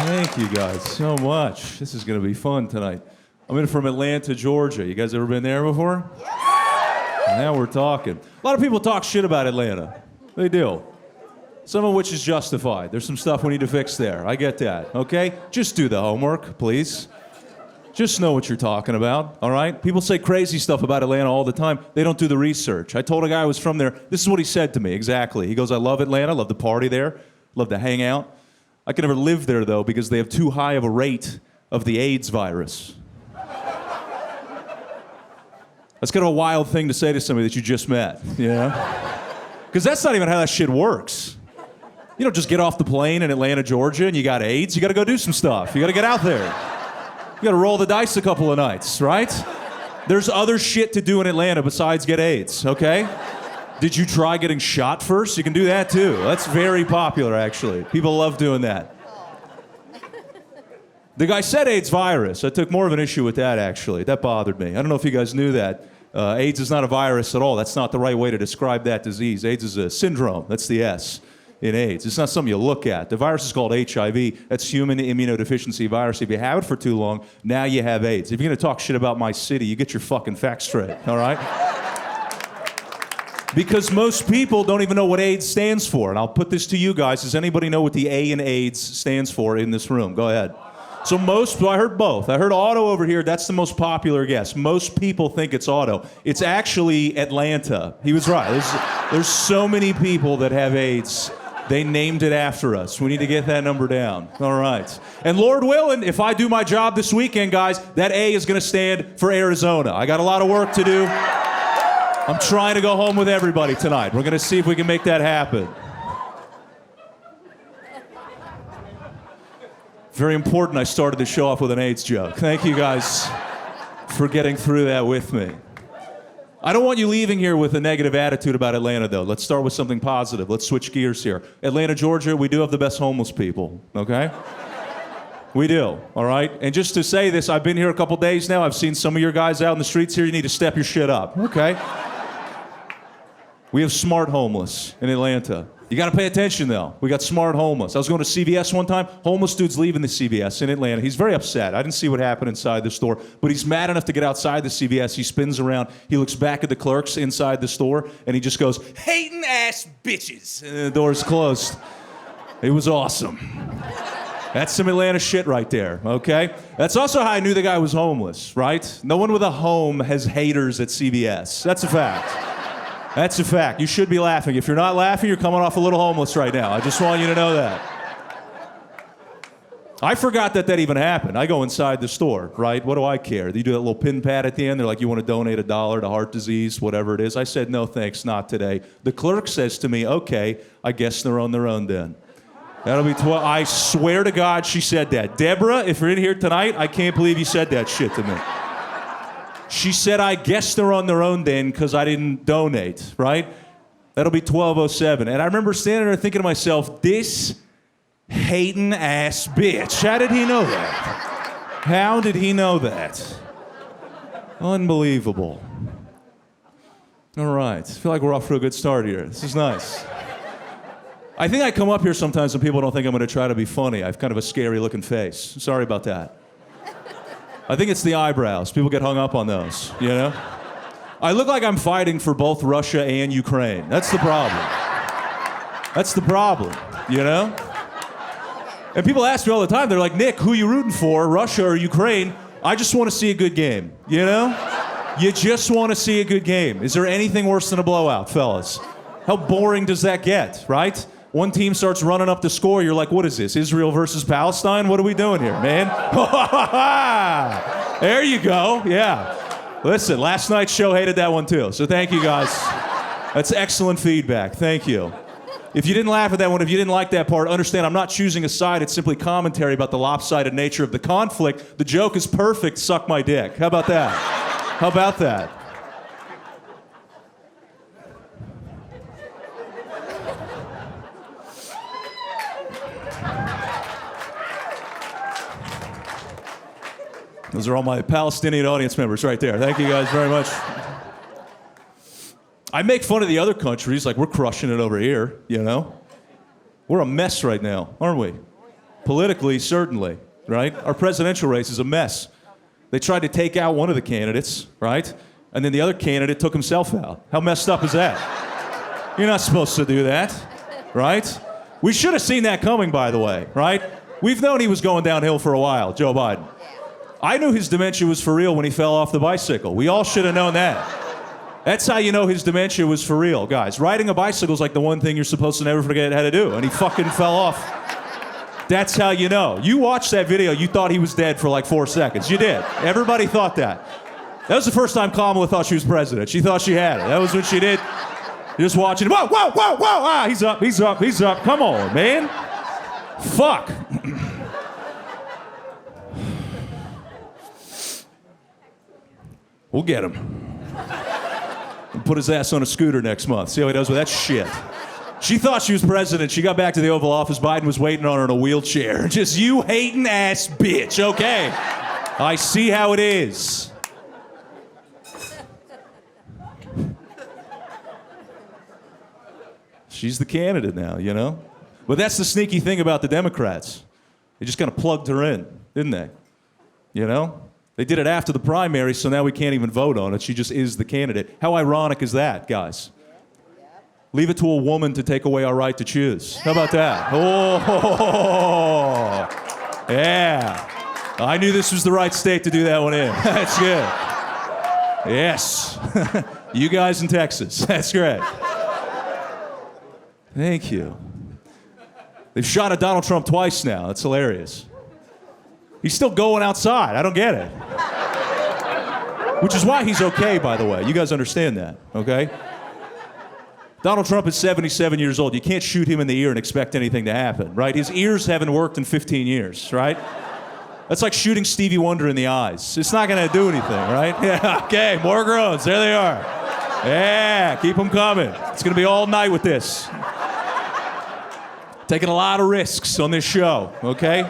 Thank you guys so much. This is going to be fun tonight. I'm in from Atlanta, Georgia. You guys ever been there before? Yes. Now we're talking. A lot of people talk shit about Atlanta. They do. Some of which is justified. There's some stuff we need to fix there. I get that, okay? Just do the homework, please. Just know what you're talking about, all right? People say crazy stuff about Atlanta all the time. They don't do the research. I told a guy who was from there, this is what he said to me, exactly. He goes, I love Atlanta, love to party there, love to hang out. I could never live there, though, because they have too high of a rate of the AIDS virus. That's kind of a wild thing to say to somebody that you just met, you know? Because that's not even how that shit works. You don't just get off the plane in Atlanta, Georgia, and you got AIDS. You got to go do some stuff. You got to get out there. You got to roll the dice a couple of nights, right? There's other shit to do in Atlanta besides get AIDS, okay? Did you try getting shot first? You can do that too. That's very popular, actually. People love doing that. The guy said AIDS virus. I took more of an issue with that, actually. That bothered me. I don't know if you guys knew that. AIDS is not a virus at all. That's not the right way to describe that disease. AIDS is a syndrome. That's the S in AIDS. It's not something you look at. The virus is called HIV. That's human immunodeficiency virus. If you have it for too long, now you have AIDS. If you're going to talk shit about my city, you get your fucking facts straight, all right? Because most people don't even know what AIDS stands for. And I'll put this to you guys. Does anybody know what the A in AIDS stands for in this room? Go ahead. So I heard both. I heard auto over here. That's the most popular guess. Most people think it's auto. It's actually Atlanta. He was right. There's so many people that have AIDS. They named it after us. We need to get that number down. All right. And Lord willing, if I do my job this weekend, guys, that A is going to stand for Arizona. I got a lot of work to do. I'm trying to go home with everybody tonight. We're going to see if we can make that happen. Very important I started the show off with an AIDS joke. Thank you guys for getting through that with me. I don't want you leaving here with a negative attitude about Atlanta, though. Let's start with something positive. Let's switch gears here. Atlanta, Georgia, we do have the best homeless people, okay? We do, all right? And just to say this, I've been here a couple days now. I've seen some of your guys out in the streets here. You need to step your shit up, okay? We have smart homeless in Atlanta. You got to pay attention, though. We got smart homeless. I was going to CVS one time. Homeless dude's leaving the CVS in Atlanta. He's very upset. I didn't see what happened inside the store, but he's mad enough to get outside the CVS. He spins around. He looks back at the clerks inside the store, and he just goes, hating ass bitches. And the door's closed. It was awesome. That's some Atlanta shit right there, okay? That's also how I knew the guy was homeless, right? No one with a home has haters at CVS. That's a fact. That's a fact. You should be laughing. If you're not laughing, you're coming off a little homeless right now. I just want you to know that. I forgot that even happened. I go inside the store, right? What do I care? You do that little pin pad at the end. They're like, you want to donate $1 to heart disease, whatever it is. I said, no, thanks, not today. The clerk says to me, okay, I guess they're on their own then. That'll be 12. I swear to God she said that. Deborah, if you're in here tonight, I can't believe you said that shit to me. She said, I guess they're on their own then because I didn't donate, right? That'll be 12:07. And I remember standing there thinking to myself, this hating ass bitch. How did he know that? How did he know that? Unbelievable. All right. I feel like we're off to a good start here. This is nice. I think I come up here sometimes and people don't think I'm going to try to be funny. I have kind of a scary looking face. Sorry about that. I think it's the eyebrows. People get hung up on those, you know? I look like I'm fighting for both Russia and Ukraine. That's the problem. That's the problem, you know? And people ask me all the time, they're like, Nick, who are you rooting for, Russia or Ukraine? I just want to see a good game, you know? You just want to see a good game. Is there anything worse than a blowout, fellas? How boring does that get, right? One team starts running up the score, you're like, what is this, Israel versus Palestine? What are we doing here, man? There you go, yeah. Listen, last night's show hated that one too, so thank you guys. That's excellent feedback, thank you. If you didn't laugh at that one, if you didn't like that part, understand I'm not choosing a side, it's simply commentary about the lopsided nature of the conflict. The joke is perfect, suck my dick. How about that? How about that? Those are all my Palestinian audience members right there. Thank you guys very much. I make fun of the other countries, like we're crushing it over here, you know? We're a mess right now, aren't we? Politically, certainly, right? Our presidential race is a mess. They tried to take out one of the candidates, right? And then the other candidate took himself out. How messed up is that? You're not supposed to do that, right? We should have seen that coming, by the way, right? We've known he was going downhill for a while, Joe Biden. I knew his dementia was for real when he fell off the bicycle. We all should have known that. That's how you know his dementia was for real, guys. Riding a bicycle is like the one thing you're supposed to never forget how to do, and he fucking fell off. That's how you know. You watched that video, you thought he was dead for like 4 seconds. You did. Everybody thought that. That was the first time Kamala thought she was president. She thought she had it. That was what she did. You're just watching. Whoa, whoa, whoa, whoa! Ah, he's up, he's up, he's up. Come on, man. Fuck. We'll get him. And put his ass on a scooter next month. See how he does with that shit. She thought she was president. She got back to the Oval Office. Biden was waiting on her in a wheelchair. Just, you hating ass bitch. Okay. I see how it is. She's the candidate now, you know? But that's the sneaky thing about the Democrats. They just kind of plugged her in, didn't they? You know? They did it after the primary, so now we can't even vote on it. She just is the candidate. How ironic is that, guys? Leave it to a woman to take away our right to choose. How about that? Oh, yeah. I knew this was the right state to do that one in. That's good. Yes. You guys in Texas. That's great. Thank you. They've shot at Donald Trump twice now. That's hilarious. He's still going outside. I don't get it. Which is why he's okay, by the way. You guys understand that, okay? Donald Trump is 77 years old. You can't shoot him in the ear and expect anything to happen, right? His ears haven't worked in 15 years, right? That's like shooting Stevie Wonder in the eyes. It's not going to do anything, right? Yeah, okay, more groans. There they are. Yeah, keep them coming. It's going to be all night with this. Taking a lot of risks on this show, okay?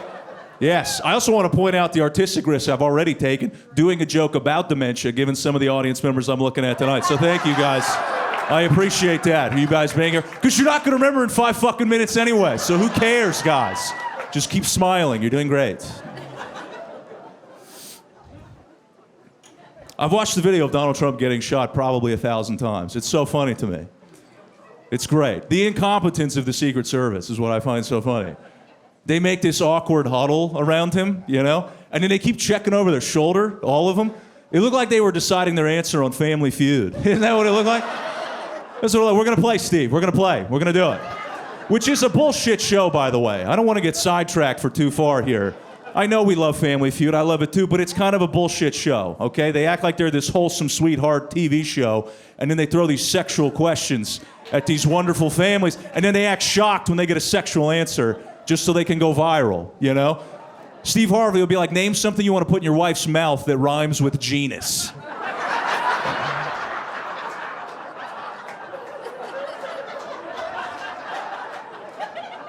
Yes. I also want to point out the artistic risks I've already taken doing a joke about dementia, given some of the audience members I'm looking at tonight. So thank you, guys. I appreciate that, you guys being here. Because you're not going to remember in 5 fucking minutes anyway. So who cares, guys? Just keep smiling. You're doing great. I've watched the video of Donald Trump getting shot probably 1,000 times. It's so funny to me. It's great. The incompetence of the Secret Service is what I find so funny. They make this awkward huddle around him, you know? And then they keep checking over their shoulder, all of them. It looked like they were deciding their answer on Family Feud. Isn't that what it looked like? That's what we're going to play, Steve. We're going to play. We're going to do it. Which is a bullshit show, by the way. I don't want to get sidetracked for too far here. I know we love Family Feud. I love it too, but it's kind of a bullshit show, okay? They act like they're this wholesome, sweetheart TV show, and then they throw these sexual questions at these wonderful families, and then they act shocked when they get a sexual answer just so they can go viral, you know? Steve Harvey will be like, name something you want to put in your wife's mouth that rhymes with genus.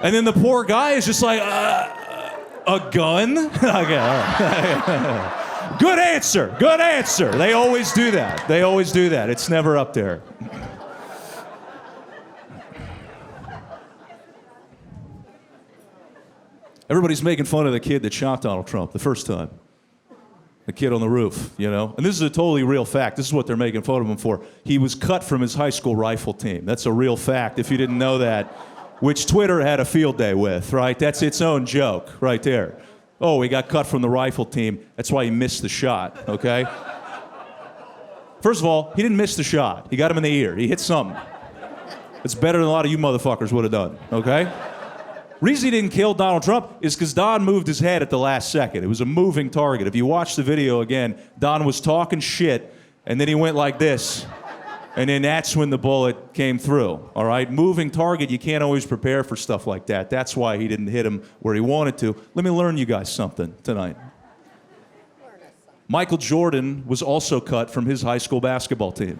And then the poor guy is just like, a gun? Okay, all right. Good answer, good answer. They always do that. They always do that. It's never up there. Everybody's making fun of the kid that shot Donald Trump the first time. The kid on the roof, you know? And this is a totally real fact. This is what they're making fun of him for. He was cut from his high school rifle team. That's a real fact, if you didn't know that, which Twitter had a field day with, right? That's its own joke right there. Oh, he got cut from the rifle team. That's why he missed the shot, okay? First of all, he didn't miss the shot. He got him in the ear. He hit something. It's better than a lot of you motherfuckers would have done, okay? Reason he didn't kill Donald Trump is because Don moved his head at the last second. It was a moving target. If you watch the video again, Don was talking shit, and then he went like this. And then that's when the bullet came through, all right? Moving target, you can't always prepare for stuff like that. That's why he didn't hit him where he wanted to. Let me learn you guys something tonight. Michael Jordan was also cut from his high school basketball team.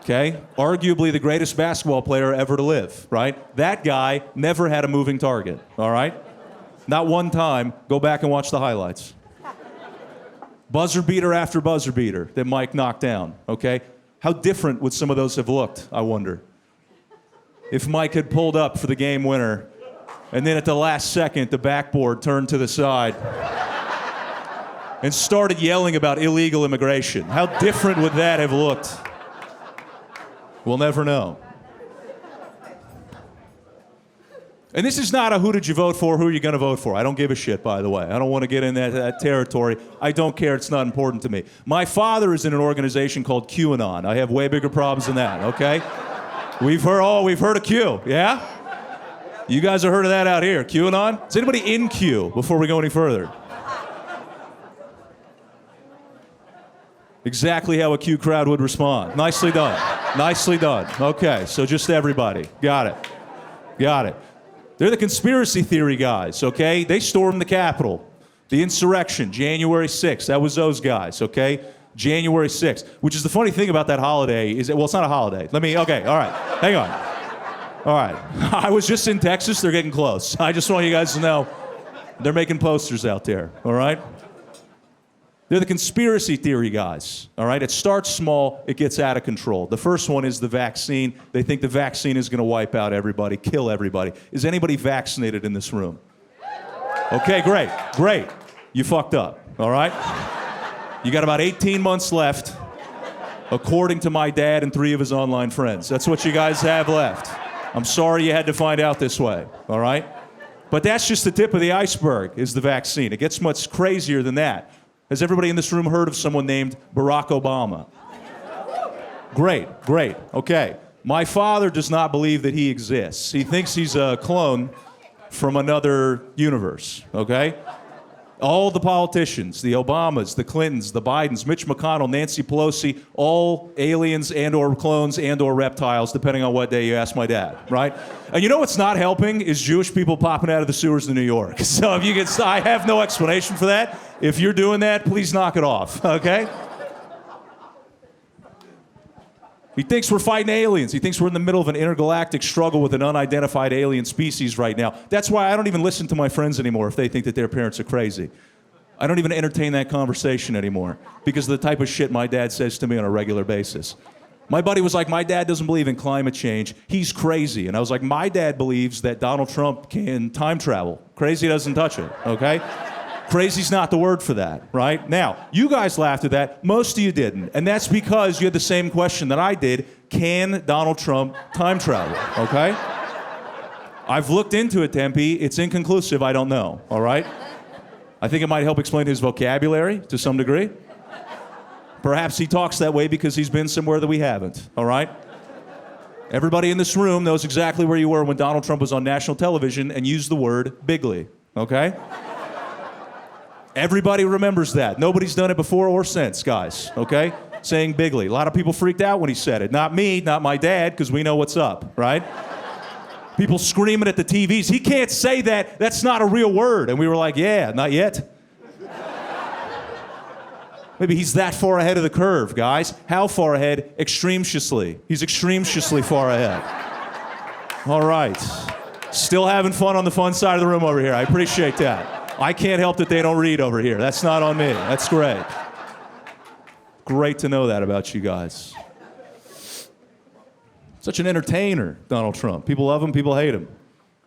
Okay? Arguably the greatest basketball player ever to live, right? That guy never had a moving target, all right? Not one time. Go back and watch the highlights. Buzzer beater after buzzer beater that Mike knocked down, okay? How different would some of those have looked, I wonder? If Mike had pulled up for the game winner And then at the last second, the backboard turned to the side and started yelling about illegal immigration. How different would that have looked? We'll never know. And this is not a who did you vote for, who are you going to vote for. I don't give a shit, by the way. I don't want to get in that territory. I don't care. It's not important to me. My father is in an organization called QAnon. I have way bigger problems than that, okay? We've heard of Q, yeah? You guys have heard of that out here. QAnon? Is anybody in Q before we go any further? Exactly how a Q crowd would respond. Nicely done. Nicely done. Okay, so just everybody. Got it. Got it. They're the conspiracy theory guys, okay? They stormed the Capitol. The insurrection, January 6th. That was those guys, okay? January 6th. Which is the funny thing about that holiday is that, well, it's not a holiday. Okay, all right. Hang on. All right. I was just in Texas. They're getting close. I just want you guys to know they're making posters out there, all right? They're the conspiracy theory guys, all right? It starts small, it gets out of control. The first one is the vaccine. They think the vaccine is going to wipe out everybody, kill everybody. Is anybody vaccinated in this room? Okay, great, great. You fucked up, all right? You got about 18 months left, according to my dad and 3 of his online friends. That's what you guys have left. I'm sorry you had to find out this way, all right? But that's just the tip of the iceberg, is the vaccine. It gets much crazier than that. Has everybody in this room heard of someone named Barack Obama? Great, great, okay. My father does not believe that he exists. He thinks he's a clone from another universe, okay? All the politicians, the Obamas, the Clintons, the Bidens, Mitch McConnell, Nancy Pelosi, all aliens and or clones and or reptiles, depending on what day you ask my dad, right? And you know what's not helping is Jewish people popping out of the sewers in New York. So if you can, I have no explanation for that. If you're doing that, please knock it off, okay? He thinks we're fighting aliens. He thinks we're in the middle of an intergalactic struggle with an unidentified alien species right now. That's why I don't even listen to my friends anymore if they think that their parents are crazy. I don't even entertain that conversation anymore because of the type of shit my dad says to me on a regular basis. My buddy was like, my dad doesn't believe in climate change. He's crazy. And I was like, my dad believes that Donald Trump can time travel. Crazy doesn't touch it, okay? Crazy's not the word for that, right? Now, you guys laughed at that. Most of you didn't. And that's because you had the same question that I did. Can Donald Trump time travel, okay? I've looked into it, Tempe. It's inconclusive. I don't know, all right? I think it might help explain his vocabulary to some degree. Perhaps he talks that way because he's been somewhere that we haven't, all right? Everybody in this room knows exactly where you were when Donald Trump was on national television and used the word bigly, okay? Everybody remembers that. Nobody's done it before or since, guys, okay? Saying bigly. A lot of people freaked out when he said it. Not me, not my dad, because we know what's up, right? People screaming at the TVs, he can't say that, that's not a real word. And we were like, yeah, not yet. Maybe he's that far ahead of the curve, guys. How far ahead? Extremely. He's extremely far ahead. All right. Still having fun on the fun side of the room over here. I appreciate that. I can't help that they don't read over here. That's not on me. That's great. Great to know that about you guys. Such an entertainer, Donald Trump. People love him, people hate him.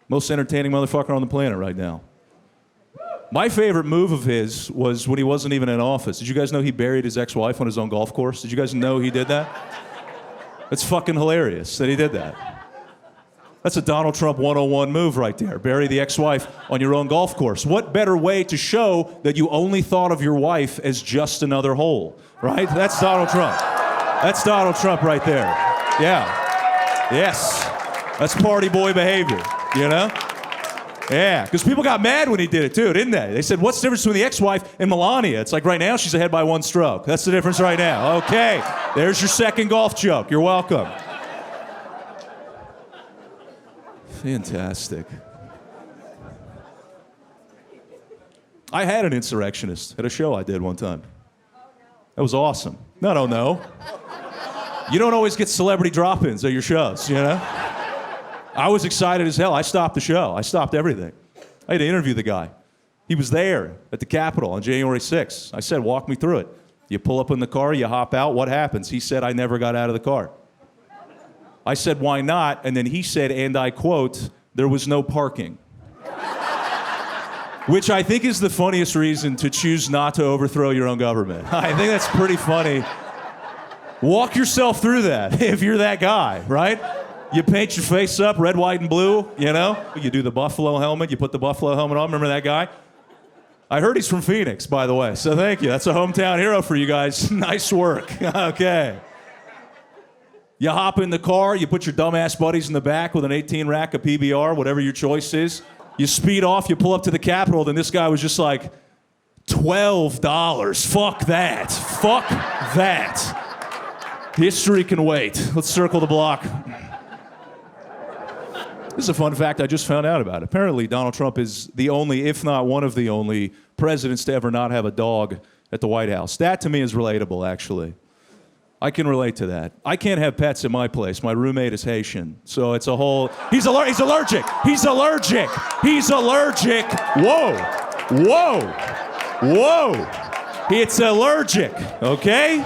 Most entertaining motherfucker on the planet right now. My favorite move of his was when he wasn't even in office. Did you guys know he buried his ex-wife on his own golf course? Did you guys know he did that? It's fucking hilarious that he did that. That's a Donald Trump 101 move right there. Bury the ex-wife on your own golf course. What better way to show that you only thought of your wife as just another hole, right? That's Donald Trump. That's Donald Trump right there. Yeah. Yes. That's party boy behavior, you know? Yeah, because people got mad when he did it too, didn't they? They said, what's the difference between the ex-wife and Melania? It's like right now she's ahead by 1 stroke. That's the difference right now. Okay, there's your second golf joke. You're welcome. Fantastic. I had an insurrectionist at a show I did one time. That was awesome. No. You don't always get celebrity drop-ins at your shows, you know? I was excited as hell. I stopped the show. I stopped everything. I had to interview the guy. He was there at the Capitol on January 6th. I said, walk me through it. You pull up in the car, you hop out, what happens? He said, I never got out of the car. I said, why not? And then he said, and I quote, there was no parking. Which I think is the funniest reason to choose not to overthrow your own government. I think that's pretty funny. Walk yourself through that if you're that guy, right? You paint your face up red, white, and blue, you know? You do the buffalo helmet, you put the buffalo helmet on. Remember that guy? I heard he's from Phoenix, by the way, so thank you. That's a hometown hero for you guys. Nice work. Okay. You hop in the car, you put your dumbass buddies in the back with an 18 rack of PBR, whatever your choice is. You speed off, you pull up to the Capitol, then this guy was just like, $12. Fuck that. Fuck that. History can wait. Let's circle the block. This is a fun fact I just found out about. Apparently, Donald Trump is the only, if not one of the only, presidents to ever not have a dog at the White House. That, to me, is relatable, actually. I can relate to that. I can't have pets at my place. My roommate is Haitian, so it's a whole... He's allergic! He's allergic! He's allergic! Whoa! Whoa! Whoa! It's allergic, okay?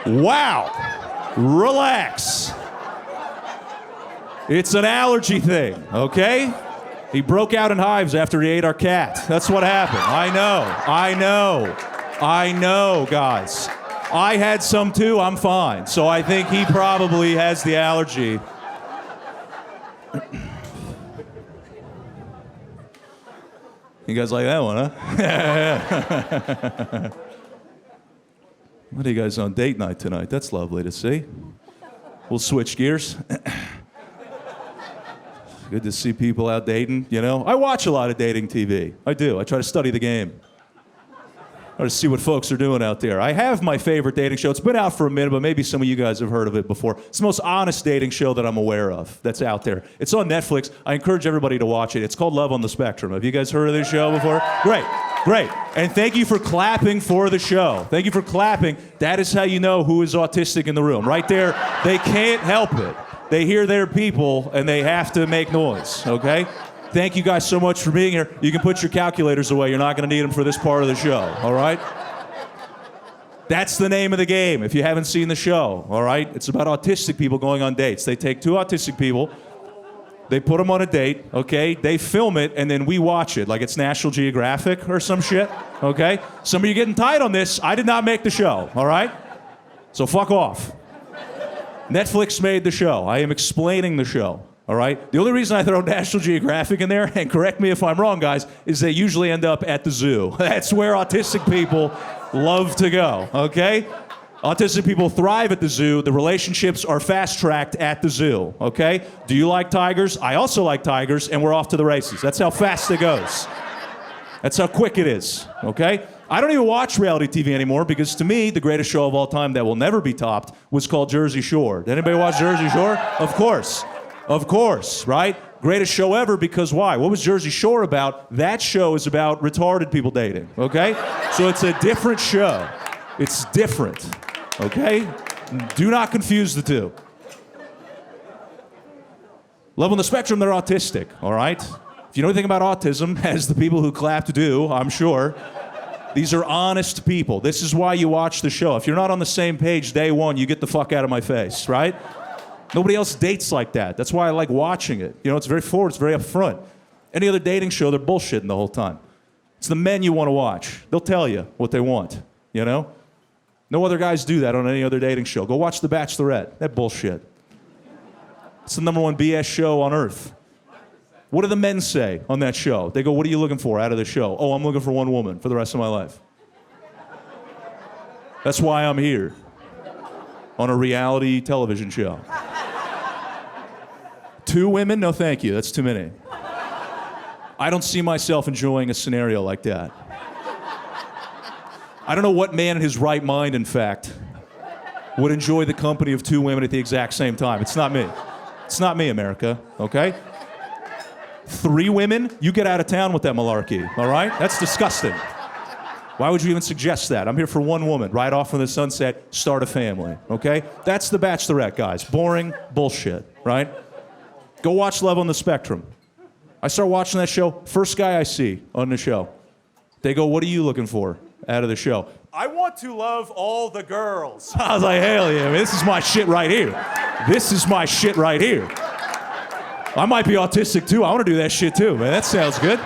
Wow. Relax. It's an allergy thing, okay? He broke out in hives after he ate our cat. That's what happened. I know, guys. I had some too, I'm fine. So I think he probably has the allergy. You guys like that one, huh? What are you guys on date night tonight? That's lovely to see. We'll switch gears. Good to see people out dating, you know? I watch a lot of dating TV. I do. I try to study the game. I try to see what folks are doing out there. I have my favorite dating show. It's been out for a minute, but maybe some of you guys have heard of it before. It's the most honest dating show that I'm aware of that's out there. It's on Netflix. I encourage everybody to watch it. It's called Love on the Spectrum. Have you guys heard of this show before? Great. Great. And thank you for clapping for the show. Thank you for clapping. That is how you know who is autistic in the room. Right there, they can't help it. They hear their people, and they have to make noise, okay? Thank you guys so much for being here. You can put your calculators away. You're not going to need them for this part of the show, all right? That's the name of the game, if you haven't seen the show, all right? It's about autistic people going on dates. They take two autistic people, they put them on a date, okay? They film it, and then we watch it, like it's National Geographic or some shit, okay? Some of you getting tight on this. I did not make the show, all right? So fuck off. Netflix made the show. I am explaining the show, all right? The only reason I throw National Geographic in there, and correct me if I'm wrong, guys, is they usually end up at the zoo. That's where autistic people love to go, okay? Autistic people thrive at the zoo. The relationships are fast-tracked at the zoo, okay? Do you like tigers? I also like tigers, and we're off to the races. That's how fast it goes. That's how quick it is, okay? I don't even watch reality TV anymore because to me, the greatest show of all time that will never be topped was called Jersey Shore. Did anybody watch Jersey Shore? Of course. Of course, right? Greatest show ever because why? What was Jersey Shore about? That show is about retarded people dating, okay? So it's a different show. It's different, okay? Do not confuse the two. Love on the Spectrum, they're autistic, all right? If you know anything about autism, as the people who clapped do, I'm sure, these are honest people. This is why you watch the show. If you're not on the same page day one, you get the fuck out of my face, right? Nobody else dates like that. That's why I like watching it. You know, it's very forward, it's very upfront. Any other dating show, they're bullshitting the whole time. It's the men you want to watch. They'll tell you what they want, you know? No other guys do that on any other dating show. Go watch The Bachelorette. That bullshit. It's the #1 BS show on earth. What do the men say on that show? They go, what are you looking for out of the show? Oh, I'm looking for one woman for the rest of my life. That's why I'm here on a reality television show. 2 women? No, thank you. That's too many. I don't see myself enjoying a scenario like that. I don't know what man in his right mind, in fact, would enjoy the company of 2 women at the exact same time. It's not me. It's not me, America, okay? 3 women? You get out of town with that malarkey, all right? That's disgusting. Why would you even suggest that? I'm here for 1 woman, ride off in the sunset, start a family, okay? That's The Bachelorette, guys. Boring bullshit, right? Go watch Love on the Spectrum. I start watching that show, first guy I see on the show. They go, what are you looking for out of the show? I want to love all the girls. I was like, hell yeah, man, this is my shit right here. This is my shit right here. I might be autistic too. I want to do that shit too, man. That sounds good.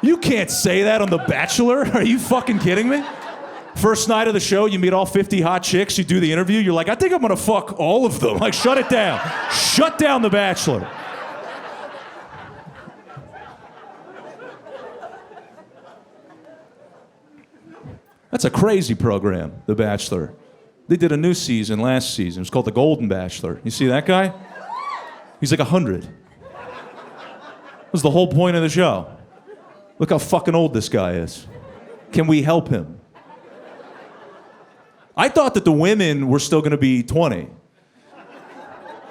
You can't say that on The Bachelor. Are you fucking kidding me? First night of the show, you meet all 50 hot chicks, you do the interview, you're like, I think I'm gonna fuck all of them. Like, shut it down. Shut down The Bachelor. That's a crazy program, The Bachelor. They did a new season last season. It was called The Golden Bachelor. You see that guy? He's like 100. That was the whole point of the show. Look how fucking old this guy is. Can we help him? I thought that the women were still gonna be 20.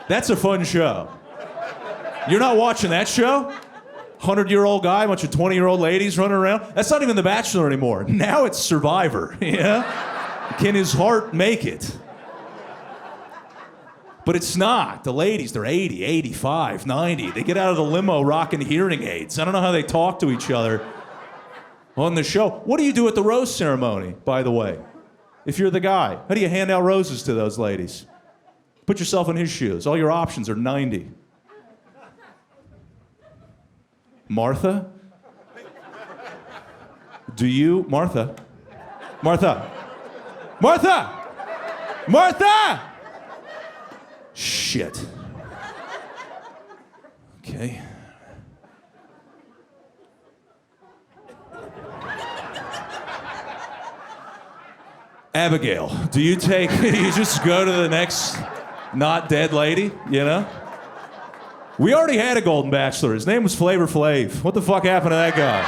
That's a fun show. You're not watching that show? 100-year-old guy, a bunch of 20-year-old ladies running around. That's not even The Bachelor anymore. Now it's Survivor, yeah? Can his heart make it? But it's not. The ladies, they're 80, 85, 90. They get out of the limo rocking hearing aids. I don't know how they talk to each other on the show. What do you do at the rose ceremony, by the way? If you're the guy, how do you hand out roses to those ladies? Put yourself in his shoes. All your options are 90. Martha? Do you? Martha? Martha? Martha! Martha! Shit. Okay. Abigail, do you just go to the next not dead lady, you know? We already had a Golden Bachelor. His name was Flavor Flav. What the fuck happened to that guy?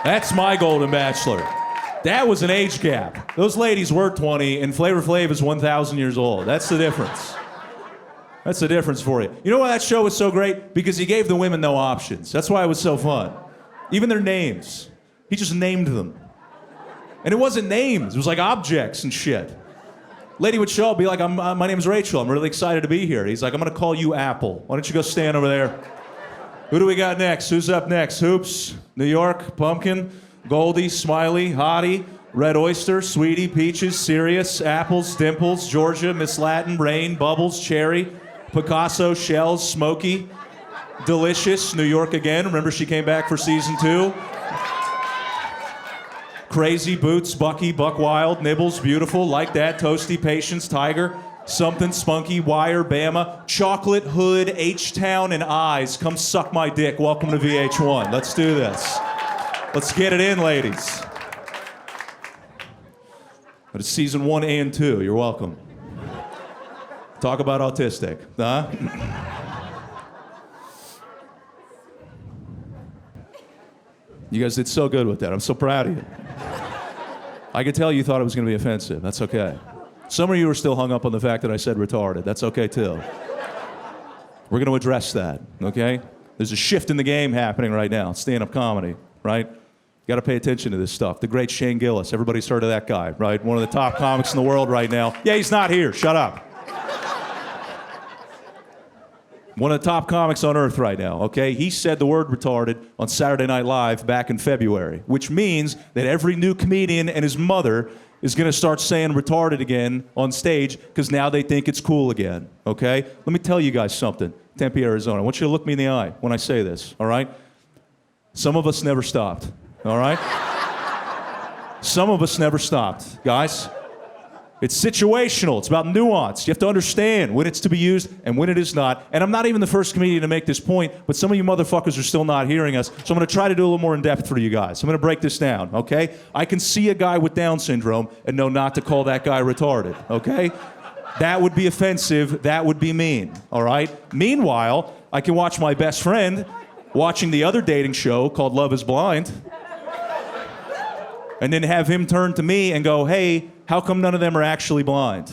That's my Golden Bachelor. That was an age gap. Those ladies were 20, and Flavor Flav is 1,000 years old. That's the difference. That's the difference for you. You know why that show was so great? Because he gave the women no options. That's why it was so fun. Even their names. He just named them. And it wasn't names. It was like objects and shit. Lady would show up, be like, my name's Rachel. I'm really excited to be here. He's like, I'm going to call you Apple. Why don't you go stand over there? Who do we got next? Who's up next? Hoops, New York, Pumpkin, Goldie, Smiley, Hottie, Red Oyster, Sweetie, Peaches, Sirius, Apples, Dimples, Georgia, Miss Latin, Rain, Bubbles, Cherry, Picasso, Shells, Smokey, Delicious, New York again. Remember she came back for season 2? Crazy, Boots, Bucky, Buck Wild, Nibbles, Beautiful, Like That, Toasty, Patience, Tiger, Something, Spunky, Wire, Bama, Chocolate, Hood, H-Town, and Eyes. Come suck my dick. Welcome to VH1. Let's do this. Let's get it in, ladies. But it's season 1 and 2. You're welcome. Talk about autistic, huh? You guys did so good with that. I'm so proud of you. I could tell you thought it was going to be offensive. That's okay. Some of you are still hung up on the fact that I said retarded. That's okay, too. We're going to address that, okay? There's a shift in the game happening right now. Stand-up comedy, right? You got to pay attention to this stuff. The great Shane Gillis. Everybody's heard of that guy, right? One of the top comics in the world right now. Yeah, he's not here. Shut up. One of the top comics on earth right now, okay? He said the word retarded on Saturday Night Live back in February, which means that every new comedian and his mother is going to start saying retarded again on stage because now they think it's cool again, okay? Let me tell you guys something. Tempe, Arizona. I want you to look me in the eye when I say this, all right? Some of us never stopped, all right? Some of us never stopped, guys. It's situational. It's about nuance. You have to understand when it's to be used and when it is not. And I'm not even the first comedian to make this point, but some of you motherfuckers are still not hearing us. So I'm going to try to do a little more in depth for you guys. I'm going to break this down, okay? I can see a guy with Down syndrome and know not to call that guy retarded, okay? That would be offensive. That would be mean, all right? Meanwhile, I can watch my best friend watching the other dating show called Love is Blind and then have him turn to me and go, hey, how come none of them are actually blind?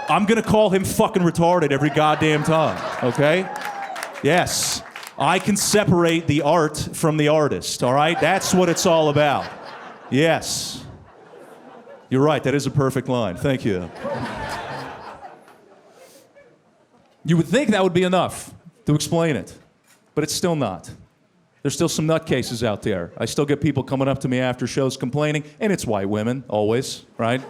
I'm gonna call him fucking retarded every goddamn time, okay? Yes, I can separate the art from the artist, all right? That's what it's all about. Yes. You're right, that is a perfect line. Thank you. You would think that would be enough to explain it, but it's still not. There's still some nutcases out there. I still get people coming up to me after shows complaining, and it's white women, always, right?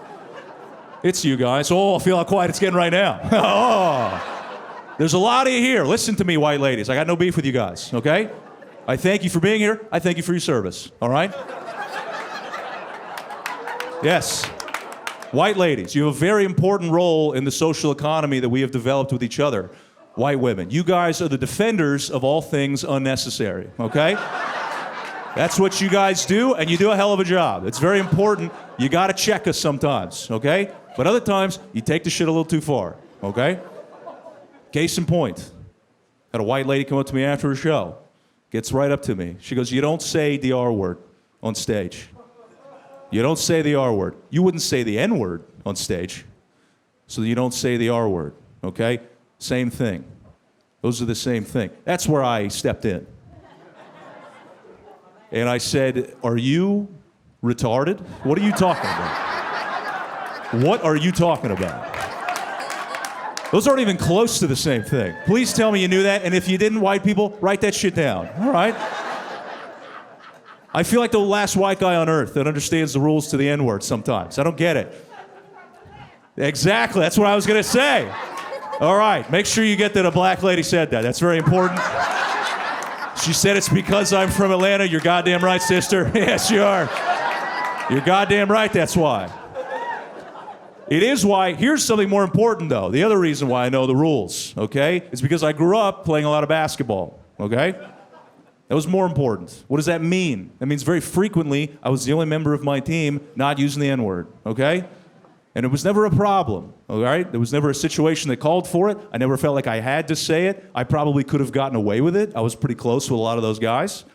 It's you guys. Oh, I feel how quiet it's getting right now. Oh. There's a lot of you here. Listen to me, white ladies. I got no beef with you guys, okay? I thank you for being here. I thank you for your service, all right? Yes. White ladies, you have a very important role in the social economy that we have developed with each other. White women, you guys are the defenders of all things unnecessary, okay? That's what you guys do, and you do a hell of a job. It's very important. You gotta check us sometimes, okay? But other times, you take the shit a little too far, okay? Case in point, had a white lady come up to me after a show, gets right up to me. She goes, you don't say the R word on stage. You don't say the R word. You wouldn't say the N word on stage, so you don't say the R word, okay? Same thing. Those are the same thing. That's where I stepped in. And I said, are you retarded? What are you talking about? What are you talking about? Those aren't even close to the same thing. Please tell me you knew that, and if you didn't, white people, write that shit down, all right? I feel like the last white guy on earth that understands the rules to the N-word sometimes. I don't get it. Exactly, that's what I was gonna say. All right, make sure you get that a black lady said that. That's very important. She said it's because I'm from Atlanta. You're goddamn right, sister. Yes, you are. You're goddamn right, that's why. It is why, here's something more important though. The other reason why I know the rules, okay? Is because I grew up playing a lot of basketball, okay? That was more important. What does that mean? That means very frequently I was the only member of my team not using the N-word, okay? And it was never a problem, all right? There was never a situation that called for it. I never felt like I had to say it. I probably could have gotten away with it. I was pretty close with a lot of those guys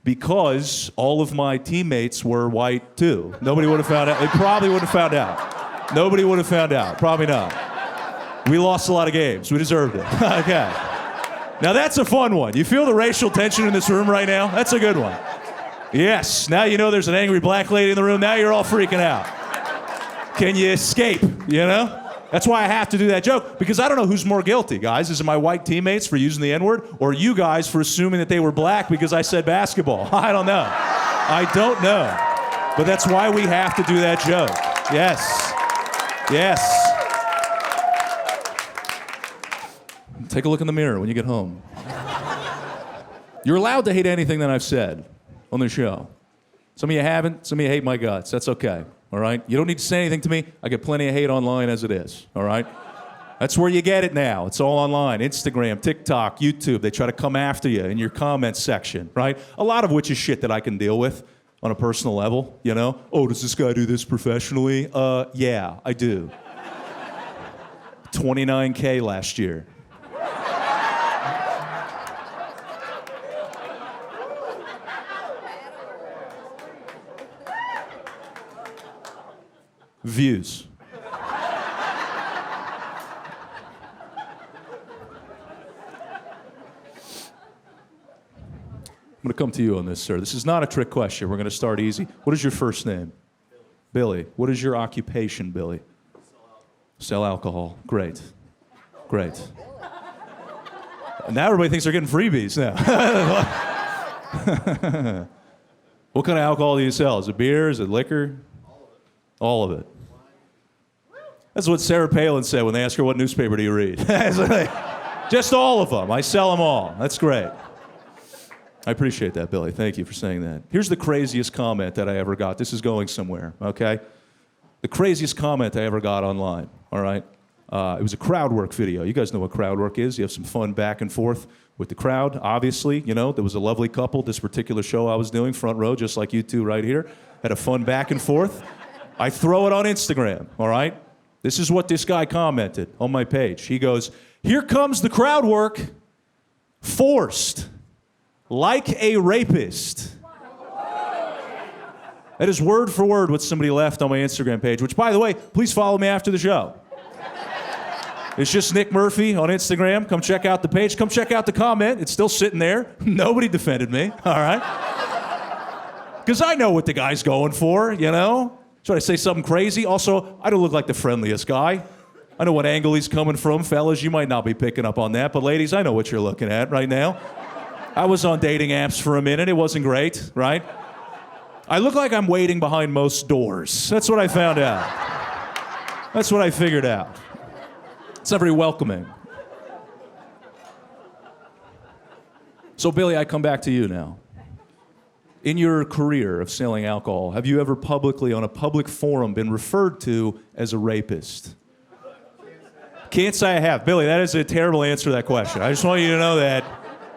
because all of my teammates were white too. Nobody would have found out. They probably would have found out. Nobody would have found out. Probably not. We lost a lot of games. We deserved it. Okay. Now that's a fun one. You feel the racial tension in this room right now? That's a good one. Yes. Now you know there's an angry black lady in the room. Now you're all freaking out. Can you escape, you know? That's why I have to do that joke, because I don't know who's more guilty, guys. Is it my white teammates for using the N-word, or you guys for assuming that they were black because I said basketball? I don't know. I don't know. But that's why we have to do that joke. Yes. Yes. Take a look in the mirror when you get home. You're allowed to hate anything that I've said on the show. Some of you haven't, some of you hate my guts. That's okay, all right? You don't need to say anything to me. I get plenty of hate online as it is, all right? That's where you get it now. It's all online. Instagram, TikTok, YouTube. They try to come after you in your comments section, right? A lot of which is shit that I can deal with on a personal level, you know? Oh, does this guy do this professionally? Yeah, I do. 29K last year. Views. I'm going to come to you on this, sir. This is not a trick question. We're going to start easy. What is your first name? Billy. What is your occupation, Billy? Sell alcohol. Great. Great. And now everybody thinks they're getting freebies now. What kind of alcohol do you sell? Is it beer? Is it liquor? All of it. That's what Sarah Palin said when they asked her, what newspaper do you read? Just all of them. I sell them all. That's great. I appreciate that, Billy. Thank you for saying that. Here's the craziest comment that I ever got. This is going somewhere, okay? The craziest comment I ever got online, all right? It was a crowd work video. You guys know what crowd work is. You have some fun back and forth with the crowd, obviously. You know, there was a lovely couple, this particular show I was doing, front row, just like you two right here. Had a fun back and forth. I throw it on Instagram, all right? This is what this guy commented on my page. He goes, here comes the crowd work, forced, like a rapist. That is word for word what somebody left on my Instagram page, which, by the way, please follow me after the show. It's just Nick Murphy on Instagram. Come check out the page. Come check out the comment. It's still sitting there. Nobody defended me, all right? Because I know what the guy's going for, you know? Should I say something crazy? Also, I don't look like the friendliest guy. I know what angle he's coming from. Fellas, you might not be picking up on that, but ladies, I know what you're looking at right now. I was on dating apps for a minute. It wasn't great, right? I look like I'm waiting behind most doors. That's what I found out. That's what I figured out. It's not very welcoming. So, Billy, I come back to you now. In your career of selling alcohol, have you ever publicly, on a public forum, been referred to as a rapist? Can't say I have. Billy, that is a terrible answer to that question. I just want you to know that.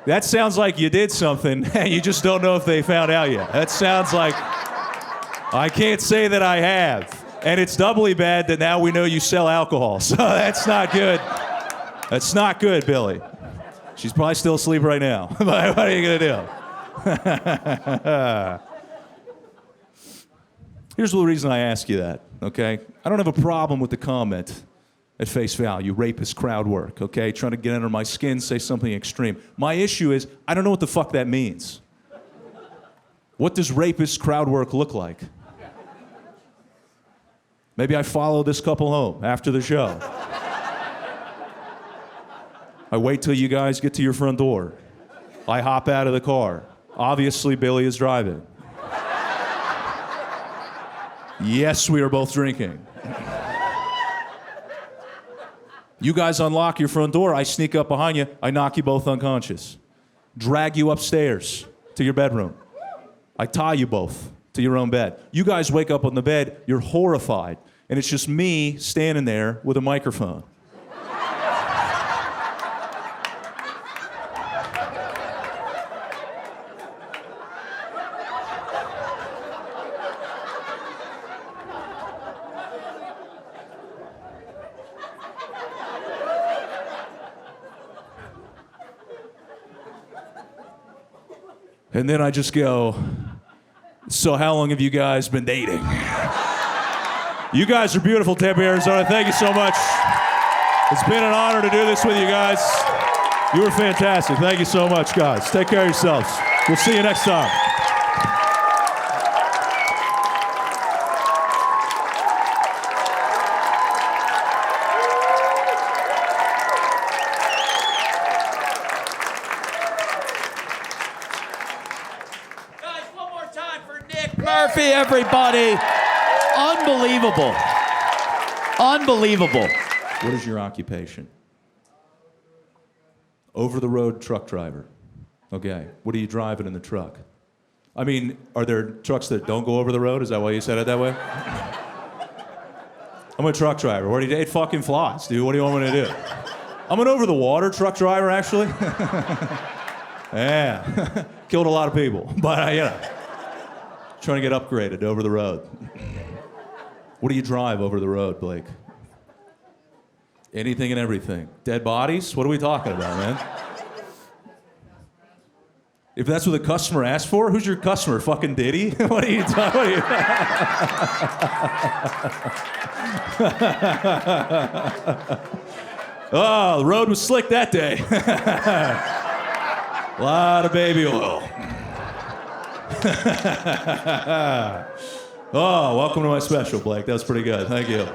That sounds like you did something, and you just don't know if they found out yet. That sounds like I can't say that I have. And it's doubly bad that now we know you sell alcohol. So that's not good. That's not good, Billy. She's probably still asleep right now. But what are you going to do? Here's the reason I ask you that, okay? I don't have a problem with the comment at face value, rapist crowd work, okay? Trying to get under my skin, say something extreme. My issue is, I don't know what the fuck that means. What does rapist crowd work look like? Maybe I follow this couple home after the show. I wait till you guys get to your front door. I hop out of the car. Obviously, Billy is driving. Yes, we are both drinking. You guys unlock your front door. I sneak up behind you. I knock you both unconscious. Drag you upstairs to your bedroom. I tie you both to your own bed. You guys wake up on the bed. You're horrified. And it's just me standing there with a microphone. And then I just go, so how long have you guys been dating? You guys are beautiful, Tempe, Arizona. Thank you so much. It's been an honor to do this with you guys. You were fantastic. Thank you so much, guys. Take care of yourselves. We'll see you next time. Murphy, everybody. Unbelievable. Unbelievable. What is your occupation? Over-the-road truck driver. Okay. What are you driving in the truck? I mean, are there trucks that don't go over the road? Is that why you said it that way? I'm a truck driver. What do you do? It fucking flies, dude. What do you want me to do? I'm an over-the-water truck driver, actually. Yeah. Killed a lot of people. But, you know. Trying to get upgraded over the road. What do you drive over the road, Blake? Anything and everything. Dead bodies? What are we talking about, man? If that's what the customer asked for, who's your customer? Fucking Diddy? What are you talking Oh, the road was slick that day. A lot of baby oil. Oh, welcome to my special, Blake. That was pretty good. Thank you.